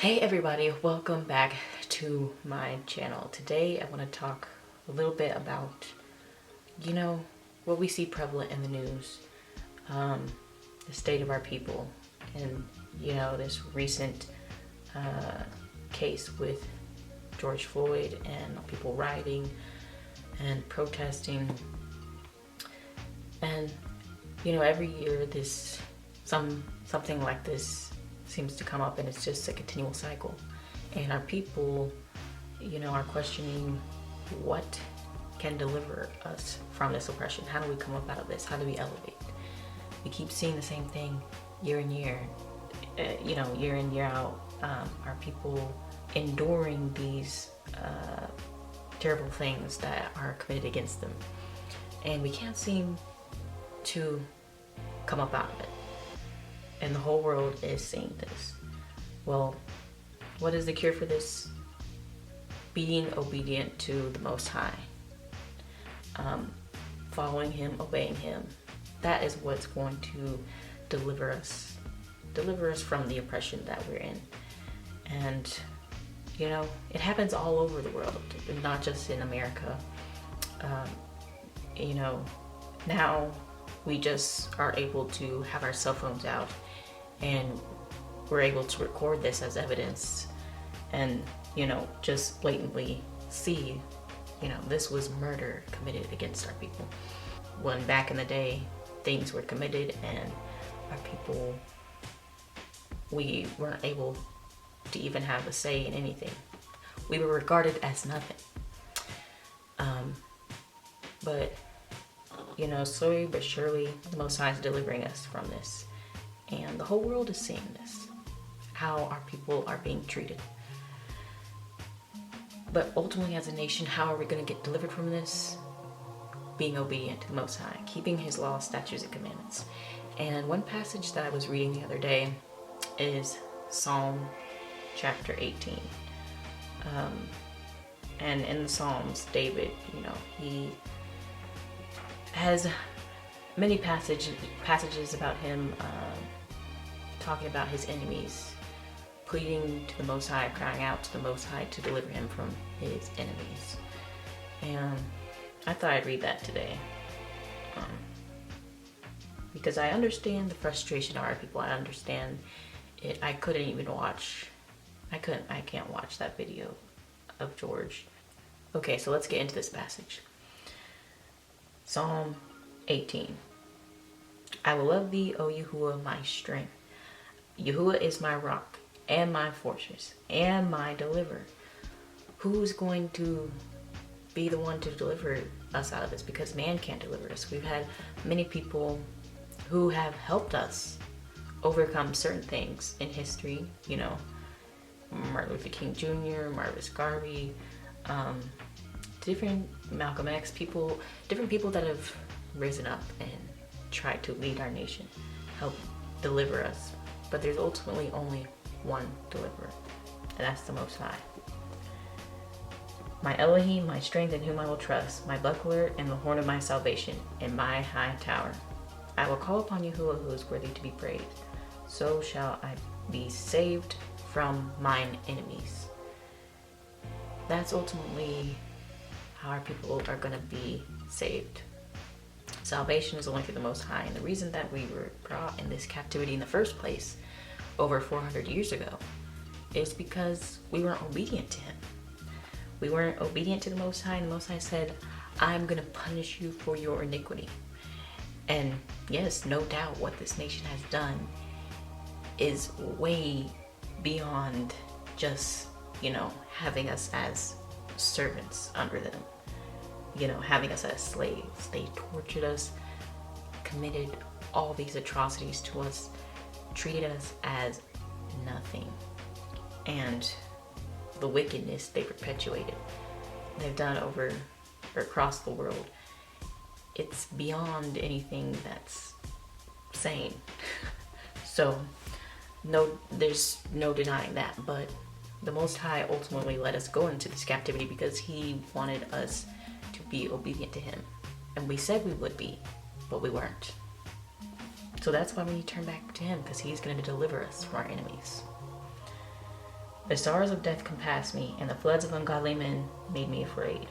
Hey everybody, welcome back to my channel. Today I want to talk a little bit about, what we see prevalent in the news, the state of our people, and, this recent case with George Floyd and people rioting and protesting. And, every year something like this seems to come up, and it's just a continual cycle. And our people, are questioning what can deliver us from this oppression. How do we come up out of this? How do we elevate? We keep seeing the same thing year in, year in, year out. Our people enduring these terrible things that are committed against them. And we can't seem to come up out of it. And the whole world is seeing this. Well, what is the cure for this? Being obedient to the Most High. Following Him, obeying Him. That is what's going to deliver us from the oppression that we're in. And, it happens all over the world, not just in America. Now we just are able to have our cell phones out, and we're able to record this as evidence and, just blatantly see, this was murder committed against our people. When back in the day, things were committed and our people, we weren't able to even have a say in anything. We were regarded as nothing. But, slowly but surely, the Most High is delivering us from this. And the whole world is seeing this, how our people are being treated. But ultimately, as a nation, how are we going to get delivered from this? Being obedient to the Most High, keeping His laws, statutes, and commandments. And one passage that I was reading the other day is Psalm chapter 18. And in the Psalms, David, he has many passages about him talking about his enemies, pleading to the Most High, crying out to the Most High to deliver him from his enemies. And I thought I'd read that today, because I understand the frustration of our people. I understand it. I can't watch that video of George. Okay, so let's get into this passage. Psalm 18. I will love thee, O Yahuwah, my strength. Yahuwah is my rock and my fortress and my deliverer. Who's going to be the one to deliver us out of this? Because man can't deliver us. We've had many people who have helped us overcome certain things in history. Martin Luther King Jr., Marcus Garvey, different Malcolm X people, different people that have risen up and tried to lead our nation, help deliver us. But there's ultimately only one deliverer, and that's the Most High. My Elohim, my strength in whom I will trust, my buckler and the horn of my salvation, and my high tower. I will call upon Yahuwah, who is worthy to be praised. So shall I be saved from mine enemies. That's ultimately how our people are going to be saved. Salvation is only through the Most High, and the reason that we were brought in this captivity in the first place over 400 years ago is because we weren't obedient to Him. We weren't obedient to the Most High, and the Most High said, I'm going to punish you for your iniquity. And yes, no doubt what this nation has done is way beyond just, having us as servants under them, having us as slaves. They tortured us, committed all these atrocities to us, treated us as nothing. And the wickedness they perpetuated, they've done across the world, it's beyond anything that's sane. So there's no denying that. But the Most High ultimately let us go into this captivity because He wanted us to be obedient to Him. And we said we would be, but we weren't. So that's why we need to turn back to Him, because He's going to deliver us from our enemies. The sorrows of death compassed me, and the floods of ungodly men made me afraid.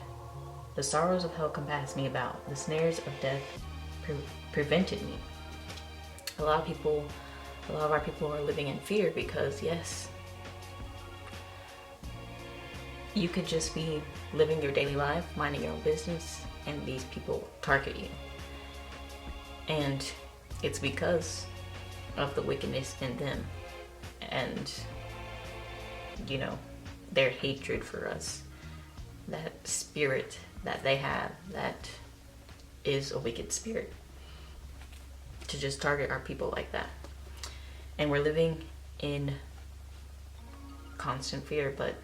The sorrows of hell compassed me about. The snares of death prevented me. A lot of our people are living in fear because, yes, you could just be living your daily life, minding your own business, and these people target you. And it's because of the wickedness in them and, their hatred for us. That spirit that they have, that is a wicked spirit, to just target our people like that. And we're living in constant fear, but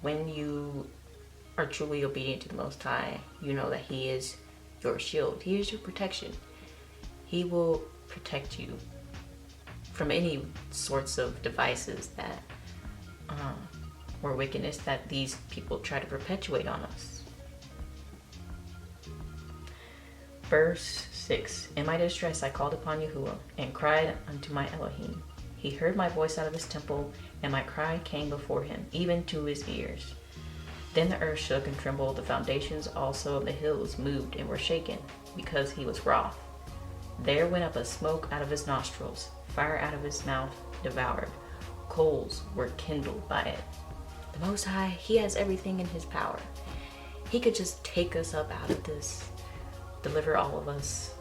when you are truly obedient to the Most High, you know that He is your shield. He is your protection. He will protect you from any sorts of devices that or wickedness that these people try to perpetuate on us. Verse 6. In my distress I called upon Yahuwah and cried unto my Elohim. He heard my voice out of his temple, and my cry came before him, even to his ears. Then the earth shook and trembled, the foundations also of the hills moved and were shaken, because he was wroth. There went up a smoke out of his nostrils, fire out of his mouth devoured. Coals were kindled by it. The Most High, He has everything in His power. He could just take us up out of this, deliver all of us,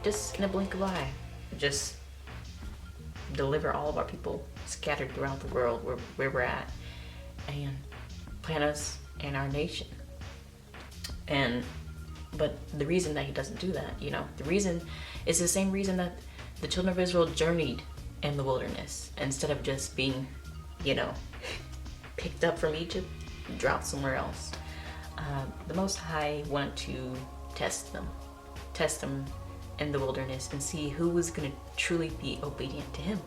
just in a blink of an eye. Just deliver all of our people scattered throughout the world where we're at, and plant us in our nation. But the reason that He doesn't do that, the reason is the same reason that the children of Israel journeyed in the wilderness, instead of just being, picked up from Egypt and dropped somewhere else. The Most High wanted to test them in the wilderness and see who was going to truly be obedient to Him.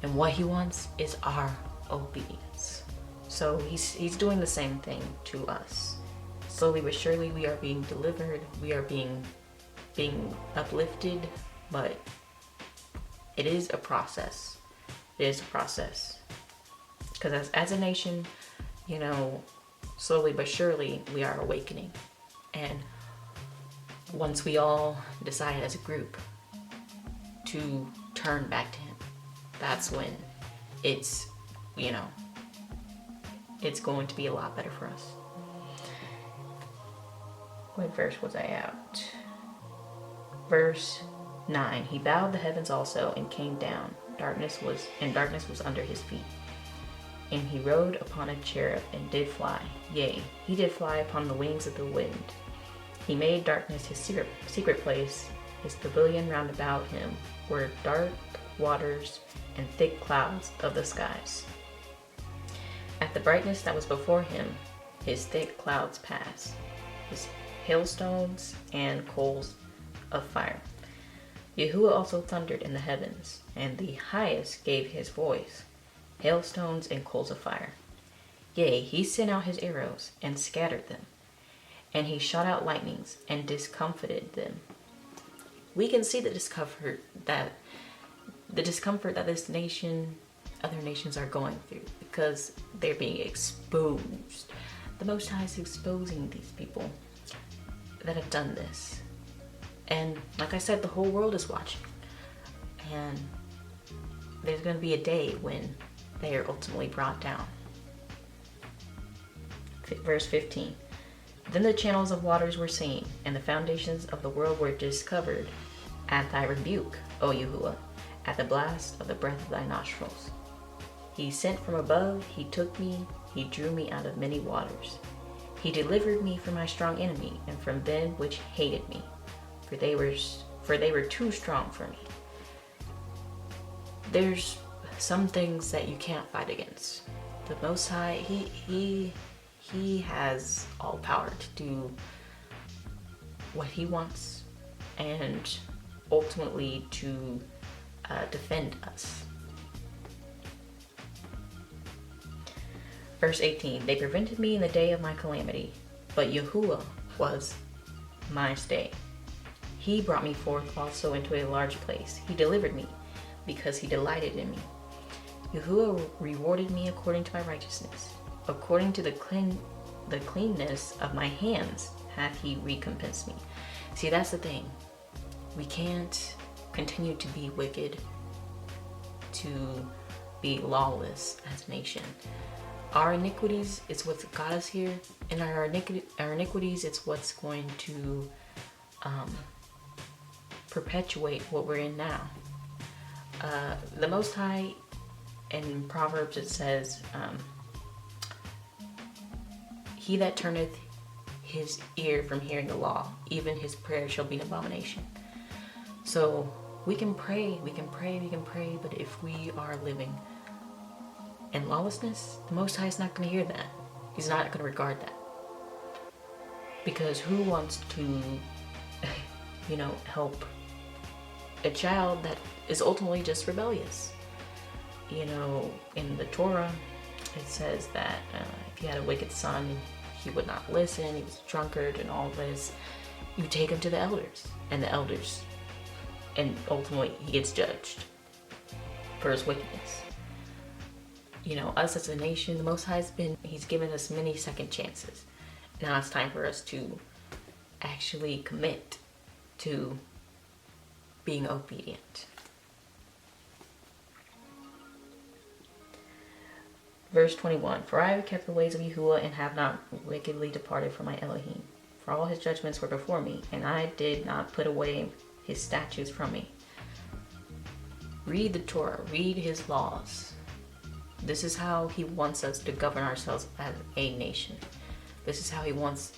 And what He wants is our obedience. So He's doing the same thing to us. Slowly but surely we are being delivered, we are being uplifted, but it is a process. It is a process. Because as a nation, slowly but surely we are awakening. And once we all decide as a group to turn back to Him, that's when it's going to be a lot better for us. What verse was I at? Verse 9. He bowed the heavens also and came down. Darkness was under His feet. And He rode upon a cherub and did fly. Yea, He did fly upon the wings of the wind. He made darkness His secret place. His pavilion round about Him were dark waters and thick clouds of the skies. At the brightness that was before Him, His thick clouds passed. His hailstones and coals of fire. Yahuwah also thundered in the heavens, and the highest gave His voice, hailstones and coals of fire. Yea, He sent out His arrows and scattered them, and He shot out lightnings and discomfited them. We can see the discomfort that this nation, other nations are going through, because they're being exposed. The Most High is exposing these people that have done this. And like I said, the whole world is watching. And there's going to be a day when they are ultimately brought down. Verse 15. Then the channels of waters were seen, and the foundations of the world were discovered at thy rebuke, O Yahuwah, at the blast of the breath of thy nostrils. He sent from above, He took me, He drew me out of many waters. He delivered me from my strong enemy, and from them which hated me, for they were too strong for me. There's some things that you can't fight against. The Most High, He has all power to do what He wants, and ultimately to defend us. Verse 18. They prevented me in the day of my calamity, but Yahuwah was my stay. He brought me forth also into a large place. He delivered me, because He delighted in me. Yahuwah rewarded me according to my righteousness. According to the cleanness of my hands hath he recompensed me. See, that's the thing. We can't continue to be wicked, to be lawless as a nation. Our iniquities is what's got us here, and our iniquities it's what's going to perpetuate what we're in now. The Most High, in Proverbs it says, he that turneth his ear from hearing the law, even his prayer shall be an abomination. So we can pray, but if we are living in lawlessness, the Most High is not going to hear that. He's not going to regard that. Because who wants to, help a child that is ultimately just rebellious? In the Torah, it says that if you had a wicked son, he would not listen, he was a drunkard and all this, you take him to the elders, and ultimately he gets judged for his wickedness. Us as a nation, the Most High he's given us many second chances. Now it's time for us to actually commit to being obedient. Verse 21, for I have kept the ways of Yahuwah and have not wickedly departed from my Elohim. For all his judgments were before me, and I did not put away his statutes from me. Read the Torah, read his laws. This is how he wants us to govern ourselves as a nation. This is how he wants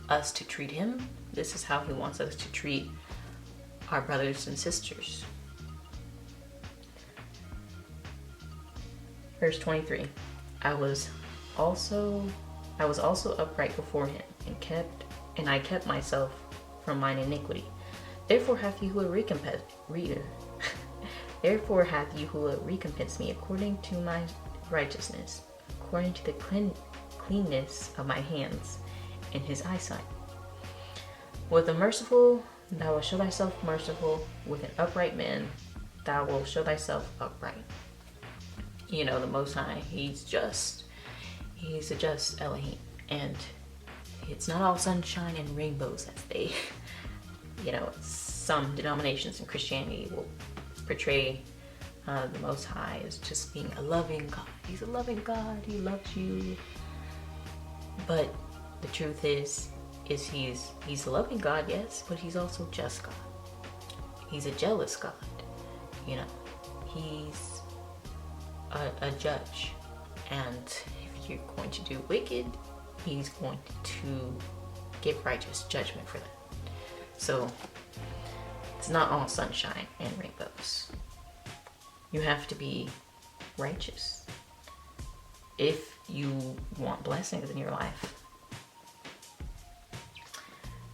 us to treat him. This is how he wants us to treat our brothers and sisters. Verse 23. I was also upright before him, and I kept myself from mine iniquity. Therefore hath Yahuwah recompensed me according to my righteousness, according to the cleanness of my hands in his eyesight. With the merciful thou wilt show thyself merciful, with an upright man thou wilt show thyself upright. The Most High, he's just. He's a just Elohim. And it's not all sunshine and rainbows as they, some denominations in Christianity will portray the Most High as just being a loving God. He's a loving God. He loves you. But the truth is he's a loving God, yes, but he's also just God. He's a jealous God. He's a judge, and if you're going to do wicked, he's going to give righteous judgment for that. So it's not all sunshine and rainbows. You have to be righteous if you want blessings in your life.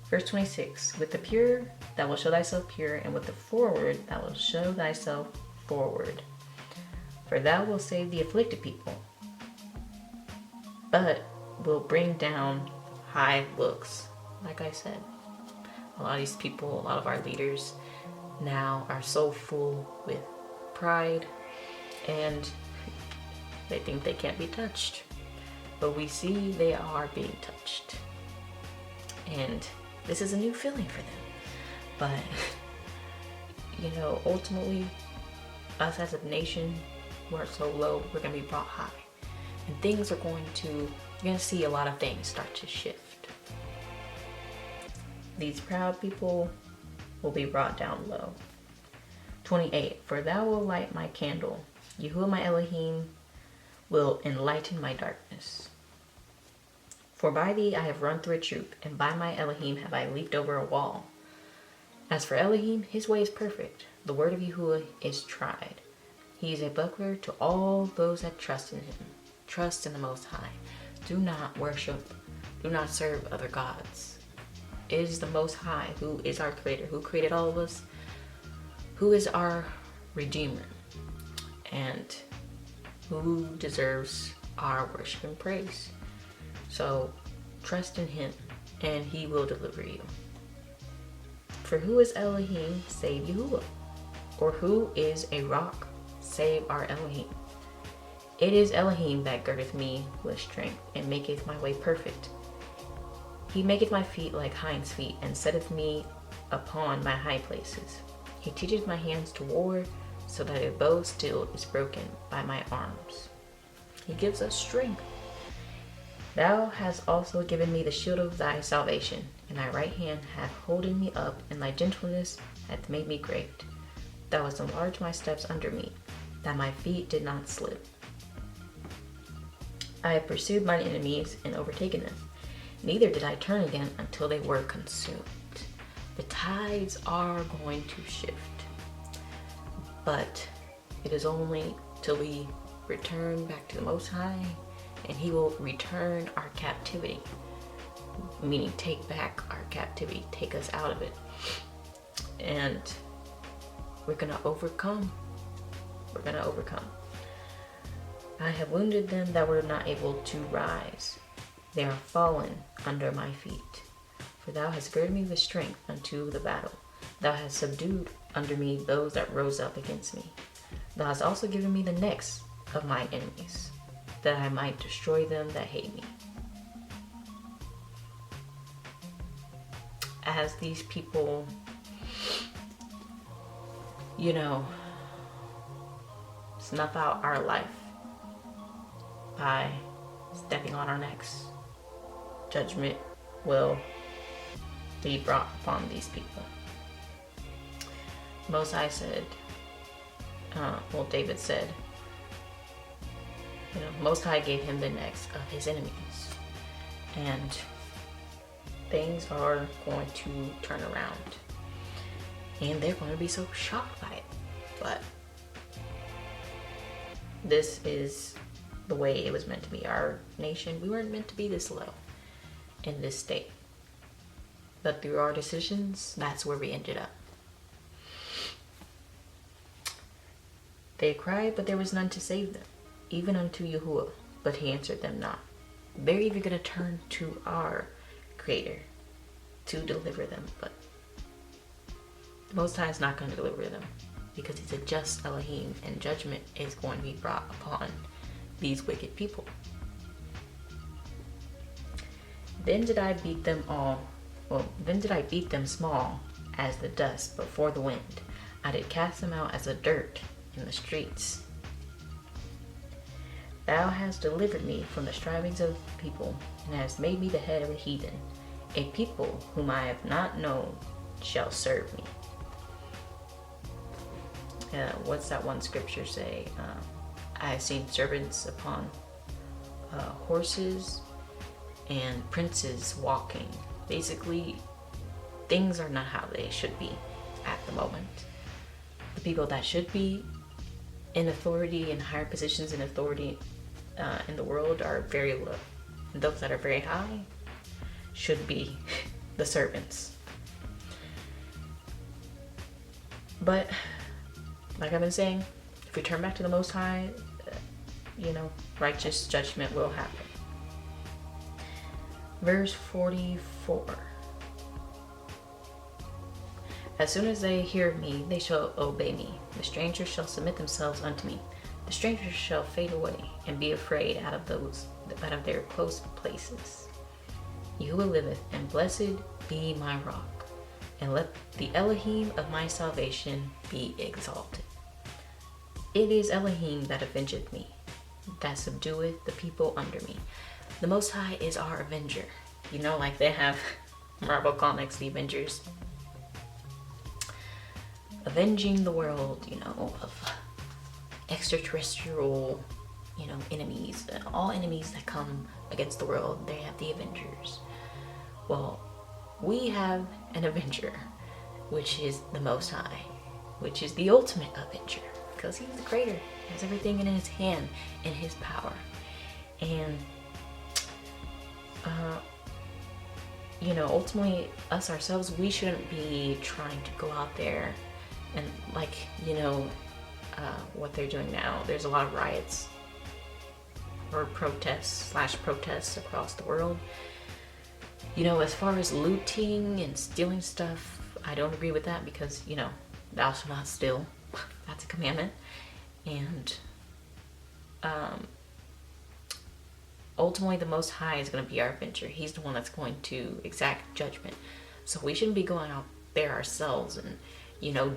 Verse 26, with the pure thou wilt show thyself pure, and with the forward thou wilt show thyself forward. For thou wilt save the afflicted people, but will bring down high looks. Like I said, a lot of these people, a lot of our leaders now are so full with pride, and they think they can't be touched. But we see they are being touched. And this is a new feeling for them. But, ultimately, us as a nation, we're so low, we're going to be brought high. And you're going to see a lot of things start to shift. These proud people will be brought down low. 28, for thou wilt light my candle. Yahuwah my Elohim will enlighten my darkness. For by thee I have run through a troop, and by my Elohim have I leaped over a wall. As for Elohim, his way is perfect. The word of Yahuwah is tried. He is a buckler to all those that trust in him. Trust in the Most High. Do not worship. Do not serve other gods. It is the Most High who is our creator, who created all of us, who is our Redeemer, and who deserves our worship and praise. So trust in him, and he will deliver you. For who is Elohim save Yahuwah? Or who is a rock save our Elohim? It is Elohim that girdeth me with strength, and maketh my way perfect. He maketh my feet like hinds' feet, and setteth me upon my high places. He teacheth my hands to war, so that a bow still is broken by my arms. He gives us strength. Thou hast also given me the shield of thy salvation, and thy right hand hath holden me up, and thy gentleness hath made me great. Thou hast enlarged my steps under me, that my feet did not slip. I have pursued mine enemies and overtaken them. Neither did I turn again until they were consumed. The tides are going to shift, but it is only till we return back to the Most High, and He will return our captivity, meaning take back our captivity, take us out of it, and we're gonna overcome. We're gonna overcome. I have wounded them that were not able to rise. They are fallen under my feet. For thou hast girded me with strength unto the battle. Thou hast subdued under me those that rose up against me. Thou hast also given me the necks of mine enemies, that I might destroy them that hate me. As these people, snuff out our life by stepping on our necks, judgment will be brought upon these people. Most High said, David said, Most High gave him the necks of his enemies. And things are going to turn around. And they're going to be so shocked by it. But this is the way it was meant to be. Our nation, we weren't meant to be this low in this state. But through our decisions, that's where we ended up. They cried, but there was none to save them, even unto Yahuwah, but he answered them not. They're even going to turn to our Creator to deliver them, but the Most High is not going to deliver them, because he's a just Elohim, and judgment is going to be brought upon these wicked people. Then did I beat them small as the dust before the wind. I did cast them out as the dirt in the streets. Thou hast delivered me from the strivings of people, and hast made me the head of a heathen. A people whom I have not known shall serve me. What's that one scripture say? I have seen servants upon horses and princes walking. Basically, things are not how they should be at the moment. The people that should be in authority and higher positions in authority in the world are very low. And those that are very high should be the servants. But, like I've been saying, if we turn back to the Most High, righteous judgment will happen. Verse 44. As soon as they hear me, they shall obey me. The strangers shall submit themselves unto me. The strangers shall fade away and be afraid out of their close places. Yahuwah liveth, and blessed be my rock, and let the Elohim of my salvation be exalted. It is Elohim that avengeth me, that subdueth the people under me. The Most High is our avenger. Like they have Marvel Comics, the Avengers, avenging the world, of extraterrestrial, enemies. All enemies that come against the world, they have the Avengers. Well, we have an Avenger, which is the Most High, which is the ultimate Avenger, because he's the creator. He has everything in his hand, in his power. And ultimately, us ourselves, we shouldn't be trying to go out there and what they're doing now. There's a lot of riots or protests across the world. As far as looting and stealing stuff, I don't agree with that, because, thou shalt not steal. That's a commandment. And ultimately the Most High is going to be our avenger. He's the one that's going to exact judgment. So we shouldn't be going out there ourselves and,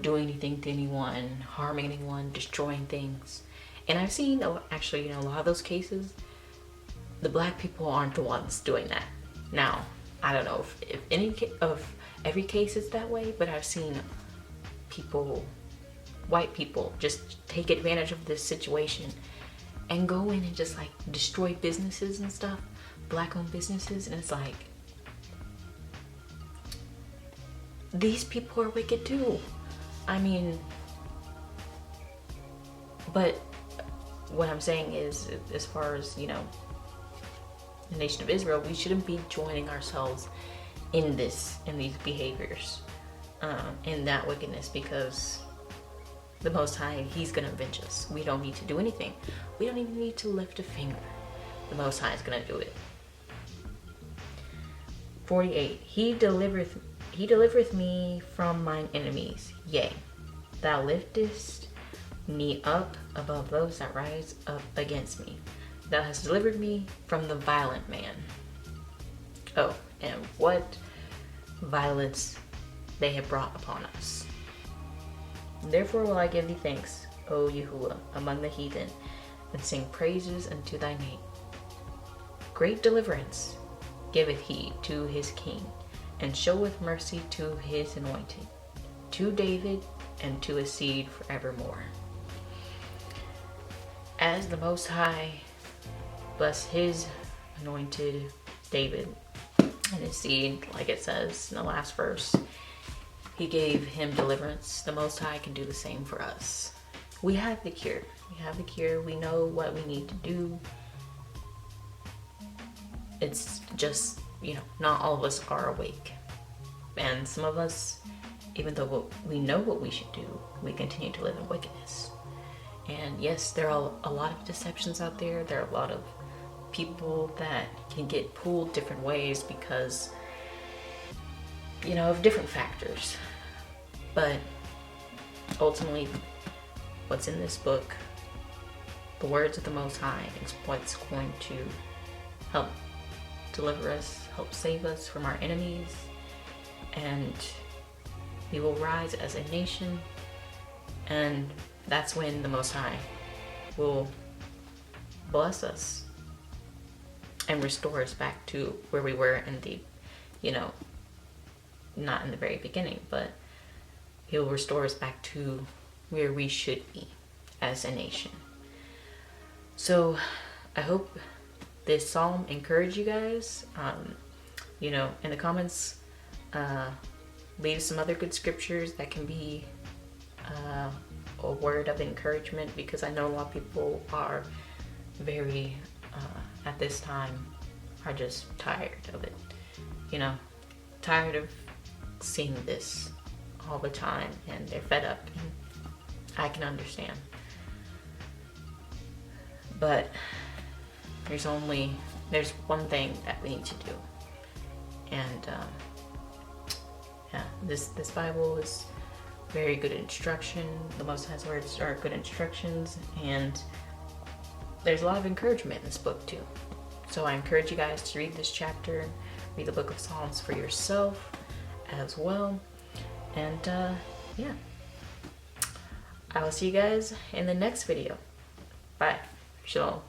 doing anything to anyone, harming anyone, destroying things. And I've seen, actually, a lot of those cases, the black people aren't the ones doing that. Now, I don't know if any of every case is that way, but I've seen people, white people, just take advantage of this situation and go in and just like destroy businesses and stuff, black-owned businesses, and it's like, these people are wicked too. I mean, but what I'm saying is, as far as, the nation of Israel, we shouldn't be joining ourselves in these behaviors, in that wickedness, because the Most High, He's going to avenge us. We don't need to do anything. We don't even need to lift a finger. The Most High is going to do it. 48. He delivereth me from mine enemies. Yea, thou liftest me up above those that rise up against me. Thou hast delivered me from the violent man. Oh, and what violence they have brought upon us. Therefore will I give thee thanks, O Yahuwah, among the heathen, and sing praises unto thy name. Great deliverance giveth he to his king, and showeth mercy to his anointed, to David and to his seed forevermore. As the Most High bless his anointed David and his seed, like it says in the last verse, He gave him deliverance. The Most High can do the same for us. We have the cure. We have the cure. We know what we need to do. It's just, not all of us are awake. And some of us, even though we know what we should do, we continue to live in wickedness. And yes, there are a lot of deceptions out there. There are a lot of people that can get pulled different ways because, of different factors. But ultimately, what's in this book, the words of the Most High, is what's going to help deliver us, help save us from our enemies, and we will rise as a nation, and that's when the Most High will bless us and restore us back to where we were in the, not in the very beginning, but He'll restore us back to where we should be as a nation. So I hope this psalm encouraged you guys. In the comments, leave some other good scriptures that can be a word of encouragement, because I know a lot of people are very, at this time, are just tired of it. Tired of seeing this all the time, and they're fed up, and I can understand. But there's one thing that we need to do, and this Bible is very good instruction. The Most High's words are good instructions, and there's a lot of encouragement in this book too. So I encourage you guys to read this chapter, read the book of Psalms for yourself as well. And I will see you guys in the next video. Bye. Shalom.